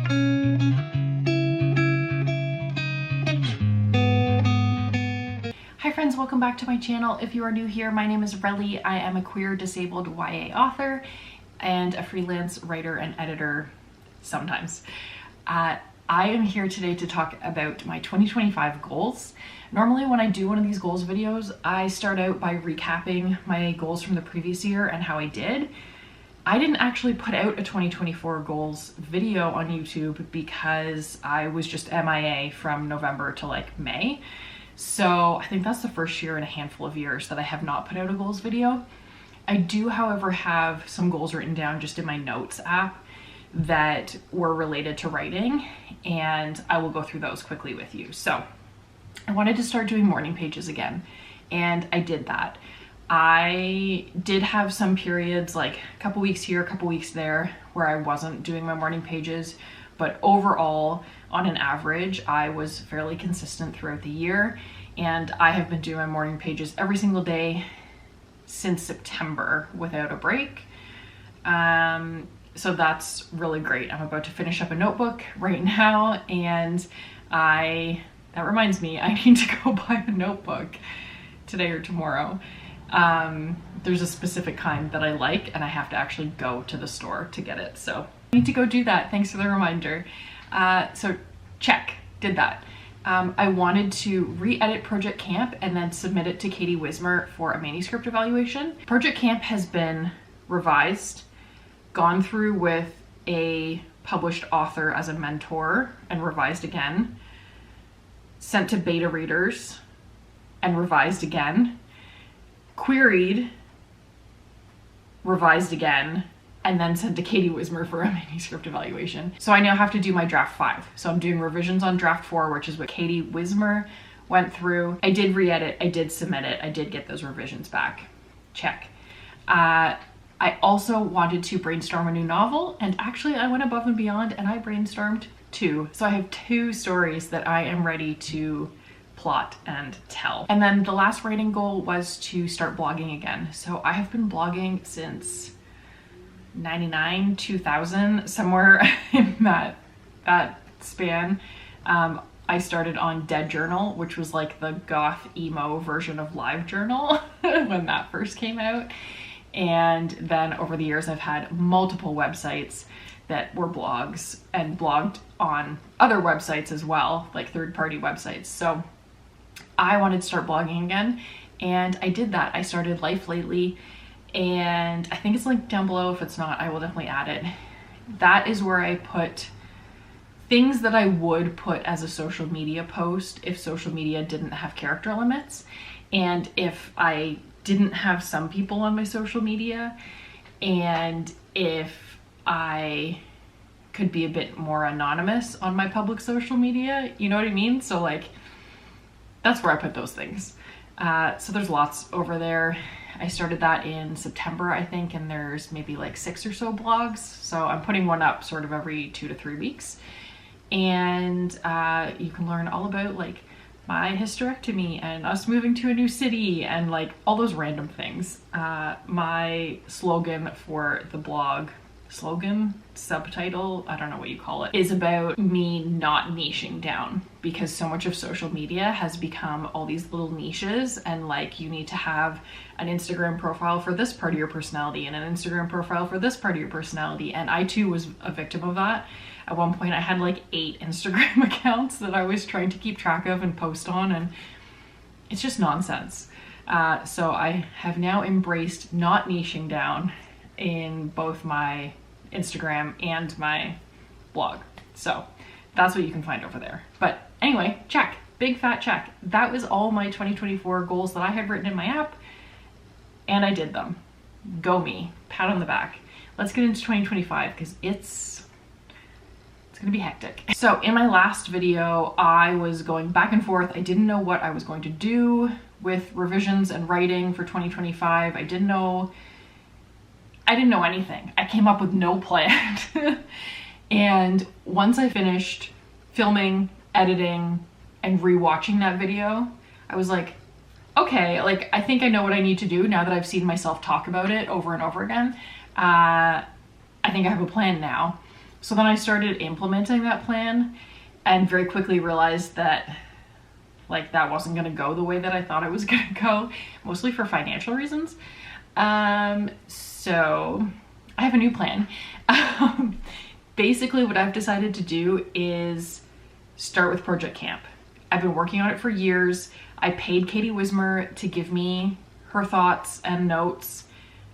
Hi friends, welcome back to my channel. If you are new here, my name is Relly. I am a queer disabled YA author and a freelance writer and editor sometimes. I am here today to talk about my 2025 goals. Normally when I do one of these goals videos, I start out by recapping my goals from the previous year and how I did. I didn't actually put out a 2024 goals video on YouTube because I was just MIA from November to like May. So I think that's the first year in a handful of years that I have not put out a goals video. I do, however, have some goals written down just in my notes app that were related to writing, and I will go through those quickly with you. So I wanted to start doing morning pages again, and I did that. I did have some periods, like a couple weeks here, a couple weeks there, where I wasn't doing my morning pages, but overall, on an average, I was fairly consistent throughout the year, and I have been doing my morning pages every single day since September without a break. So that's really great. I'm about to finish up a notebook right now, and that reminds me, I need to go buy a notebook today or tomorrow. There's a specific kind that I like, and I have to actually go to the store to get it. So I need to go do that. Thanks for the reminder. So check, did that. I wanted to re-edit Project Camp and then submit it to Katie Wismer for a manuscript evaluation. Project Camp has been revised, gone through with a published author as a mentor and revised again, sent to beta readers and revised again, queried, revised again, and then sent to Katie Wismer for a manuscript evaluation. So I now have to do my draft 5. So I'm doing revisions on draft 4, which is what Katie Wismer went through. I did re-edit, I did submit it, I did get those revisions back. Check. I also wanted to brainstorm a new novel, and actually I went above and beyond and I brainstormed 2. So I have 2 stories that I am ready to plot and tell. And then the last writing goal was to start blogging again. So I have been blogging since 99, 2000, somewhere in that span. I started on Dead Journal, which was like the goth emo version of Live Journal when that first came out. And then over the years, I've had multiple websites that were blogs and blogged on other websites as well, like third-party websites. So I wanted to start blogging again, and I did that. I started Life Lately, and I think it's linked down below. If it's not, I will definitely add it. That is where I put things that I would put as a social media post if social media didn't have character limits, and if I didn't have some people on my social media, and if I could be a bit more anonymous on my public social media, you know what I mean? So like, that's where I put those things. So there's lots over there. I started that in September, I think, and there's maybe like 6 or so blogs. So I'm putting one up sort of every 2 to 3 weeks. And you can learn all about like my hysterectomy and us moving to a new city and like all those random things. My slogan for the blog, subtitle, I don't know what you call it, is about me not niching down, because so much of social media has become all these little niches, and like you need to have an Instagram profile for this part of your personality and an Instagram profile for this part of your personality. And I too was a victim of that. At one point I had like 8 Instagram accounts that I was trying to keep track of and post on, and it's just nonsense. So I have now embraced not niching down in both my Instagram and my blog. So that's what you can find over there. But anyway, check, big fat check. That was all my 2024 goals that I had written in my app, and I did them. Go me, pat on the back. Let's get into 2025 because it's gonna be hectic. So in my last video, I was going back and forth. I didn't know what I was going to do with revisions and writing for 2025. I didn't know anything. I came up with no plan. And once I finished filming, editing, and rewatching that video, I was like, okay, like I think I know what I need to do now that I've seen myself talk about it over and over again. I think I have a plan now. So then I started implementing that plan and very quickly realized that like that wasn't gonna go the way that I thought it was gonna go, mostly for financial reasons. So I have a new plan. Basically what I've decided to do is start with Project Camp. I've been working on it for years. I paid Katie Wismer to give me her thoughts and notes.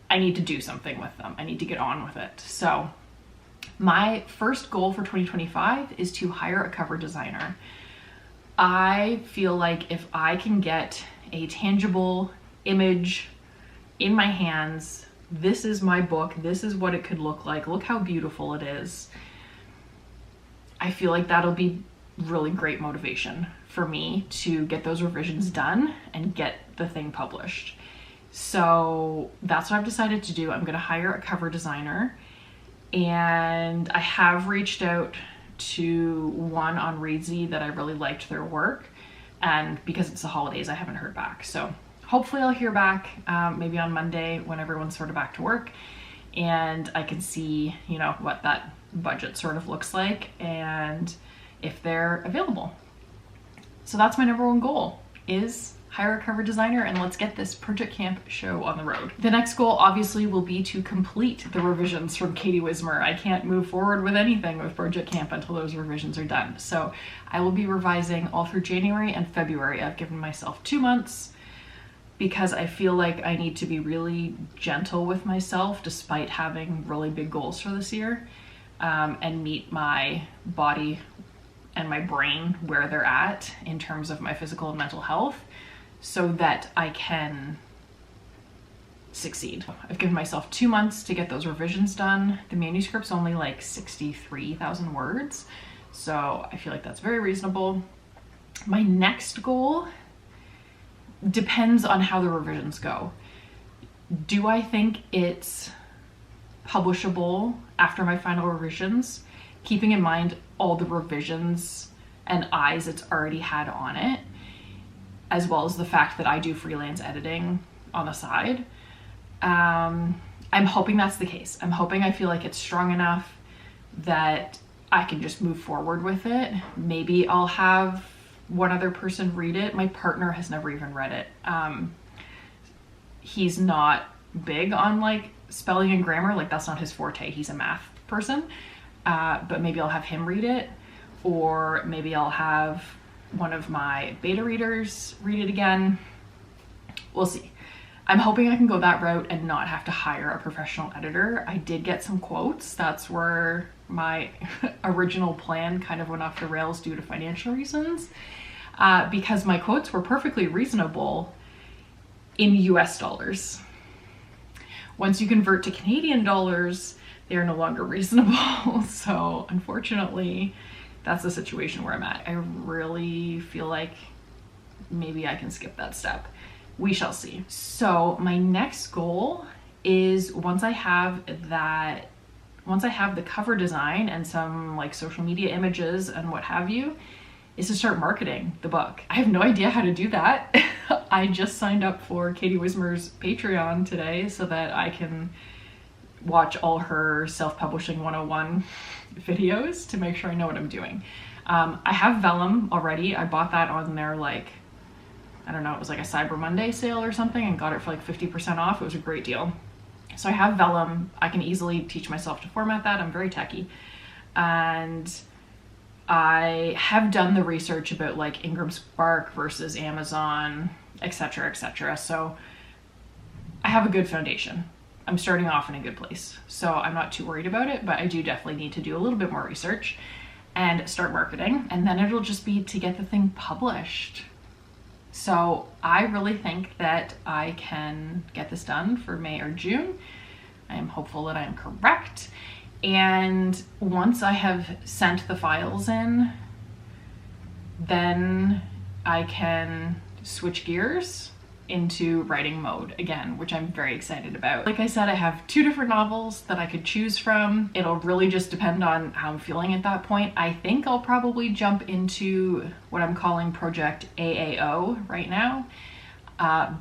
I need to do something with them. I need to get on with it. So my first goal for 2025 is to hire a cover designer. I feel like if I can get a tangible image in my hands, this is my book, this is what it could look like, look how beautiful it is, I feel like that'll be really great motivation for me to get those revisions done and get the thing published. So that's what I've decided to do. I'm going to hire a cover designer, and I have reached out to one on Reedsy that I really liked their work, and because it's the holidays I haven't heard back. So hopefully I'll hear back maybe on Monday when everyone's sort of back to work, and I can see, you know, what that budget sort of looks like and if they're available. So that's my number one goal, is hire a cover designer and let's get this Project Camp show on the road. The next goal obviously will be to complete the revisions from Katie Wismer. I can't move forward with anything with Project Camp until those revisions are done. So I will be revising all through January and February. I've given myself 2 months because I feel like I need to be really gentle with myself despite having really big goals for this year, and meet my body and my brain where they're at in terms of my physical and mental health so that I can succeed. I've given myself 2 months to get those revisions done. The manuscript's only like 63,000 words, so I feel like that's very reasonable. My next goal depends on how the revisions go. Do I think it's publishable after my final revisions, keeping in mind all the revisions and eyes it's already had on it, as well as the fact that I do freelance editing on the side? I'm hoping that's the case. I'm hoping I feel like it's strong enough that I can just move forward with it. Maybe I'll have one other person read it. My partner has never even read it. He's not big on like spelling and grammar, like that's not his forte. He's a math person. But maybe I'll have him read it, or maybe I'll have one of my beta readers read it again. We'll see. I'm hoping I can go that route and not have to hire a professional editor. I did get some quotes. That's where my original plan kind of went off the rails due to financial reasons, because my quotes were perfectly reasonable in US dollars. Once you convert to Canadian dollars, they are no longer reasonable. So unfortunately, that's the situation where I'm at. I really feel like maybe I can skip that step. We shall see. So my next goal is once I have the cover design and some like social media images and what have you, is to start marketing the book. I have no idea how to do that. I just signed up for Katie Wismer's Patreon today so that I can watch all her self-publishing 101 videos to make sure I know what I'm doing. I have Vellum already. I bought that on their like, I don't know, it was like a Cyber Monday sale or something, and got it for like 50% off. It was a great deal. So I have Vellum. I can easily teach myself to format that. I'm very techie. And I have done the research about like Ingram Spark versus Amazon, etc., etc. So I have a good foundation. I'm starting off in a good place. So I'm not too worried about it, but I do definitely need to do a little bit more research and start marketing. And then it'll just be to get the thing published. So I really think that I can get this done for May or June. I am hopeful that I am correct. And once I have sent the files in, then I can switch gears into writing mode again, which I'm very excited about. Like I said, I have 2 different novels that I could choose from. It'll really just depend on how I'm feeling at that point. I think I'll probably jump into what I'm calling Project AAO right now,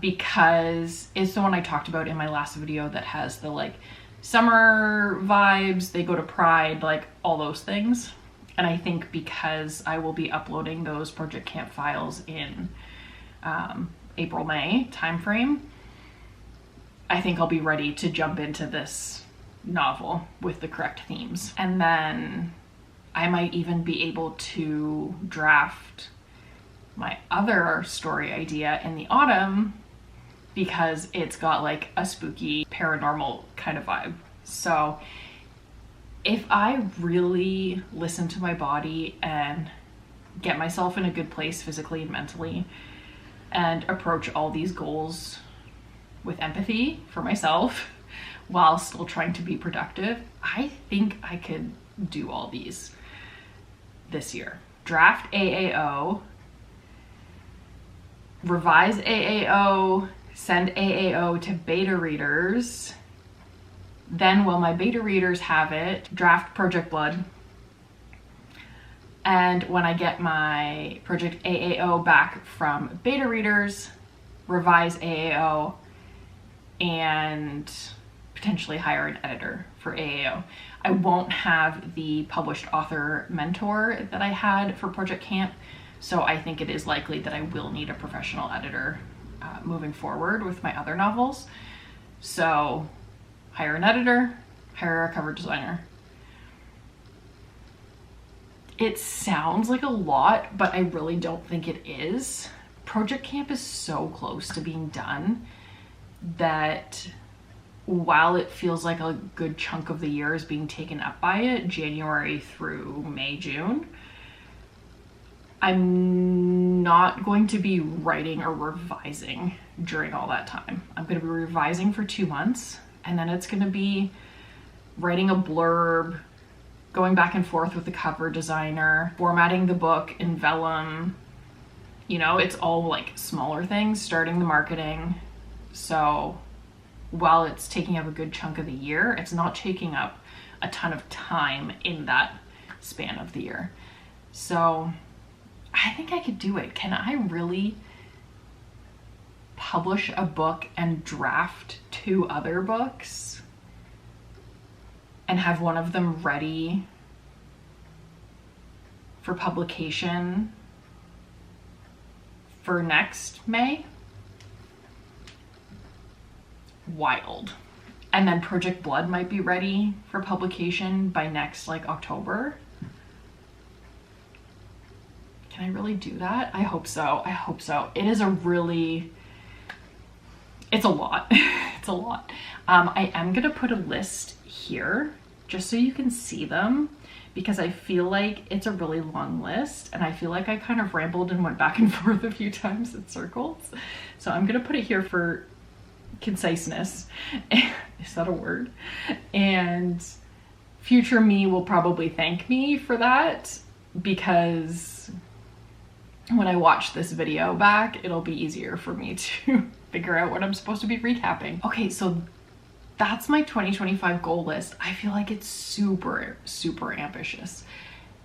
because it's the one I talked about in my last video that has the like summer vibes, they go to Pride, like all those things. And I think because I will be uploading those Project Camp files in April, May timeframe, I think I'll be ready to jump into this novel with the correct themes. And then I might even be able to draft my other story idea in the autumn because it's got like a spooky paranormal kind of vibe. So if I really listen to my body and get myself in a good place physically and mentally and approach all these goals with empathy for myself while still trying to be productive, I think I could do all these this year. Draft AAO, revise AAO, send AAO to beta readers. Then while my beta readers have it, draft Project Blood. And when I get my Project AAO back from beta readers, revise AAO and potentially hire an editor for AAO. I won't have the published author mentor that I had for Project Camp, so I think it is likely that I will need a professional editor moving forward with my other novels. So hire an editor, hire a cover designer. It sounds like a lot, but I really don't think it is. Project Camp is so close to being done that while it feels like a good chunk of the year is being taken up by it, January through May, June, I'm not going to be writing or revising during all that time. I'm going to be revising for 2 months, and then it's going to be writing a blurb, going back and forth with the cover designer, formatting the book in vellum. You know, it's all like smaller things, starting the marketing. So while it's taking up a good chunk of the year, it's not taking up a ton of time in that span of the year. So I think I could do it. Can I really publish a book and draft 2 other books and have one of them ready for publication for next May? Wild. And then Project Blood might be ready for publication by next like October. Can I really do that? I hope so. I hope so. It is a really, it's a lot. It's a lot. I am gonna put a list here just so you can see them, because I feel like it's a really long list and I feel like I kind of rambled and went back and forth a few times in circles. So I'm gonna put it here for conciseness. Is that a word? And future me will probably thank me for that, because when I watch this video back, it'll be easier for me to figure out what I'm supposed to be recapping. Okay, so that's my 2025 goal list. I feel like it's super, super ambitious.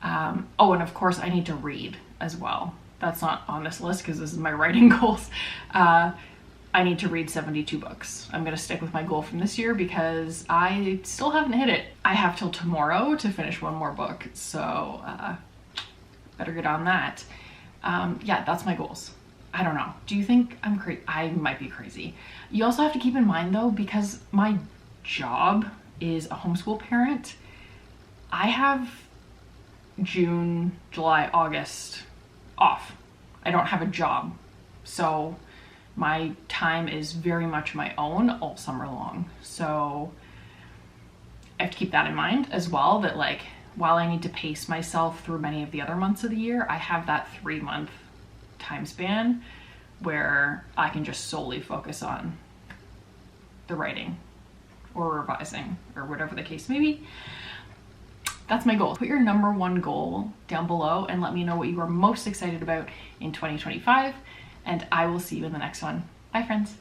Oh, and of course I need to read as well. That's not on this list because this is my writing goals. I need to read 72 books. I'm gonna stick with my goal from this year because I still haven't hit it. I have till tomorrow to finish 1 more book, so better get on that. Yeah, that's my goals. I don't know. Do you think I'm crazy? I might be crazy. You also have to keep in mind though, because my job is a homeschool parent, I have June, July, August off. I don't have a job. So my time is very much my own all summer long. So I have to keep that in mind as well, that like, while I need to pace myself through many of the other months of the year, I have that 3-month time span where I can just solely focus on the writing or revising or whatever the case may be. That's my goal. Put your number 1 goal down below and let me know what you are most excited about in 2025, and I will see you in the next one. Bye, friends.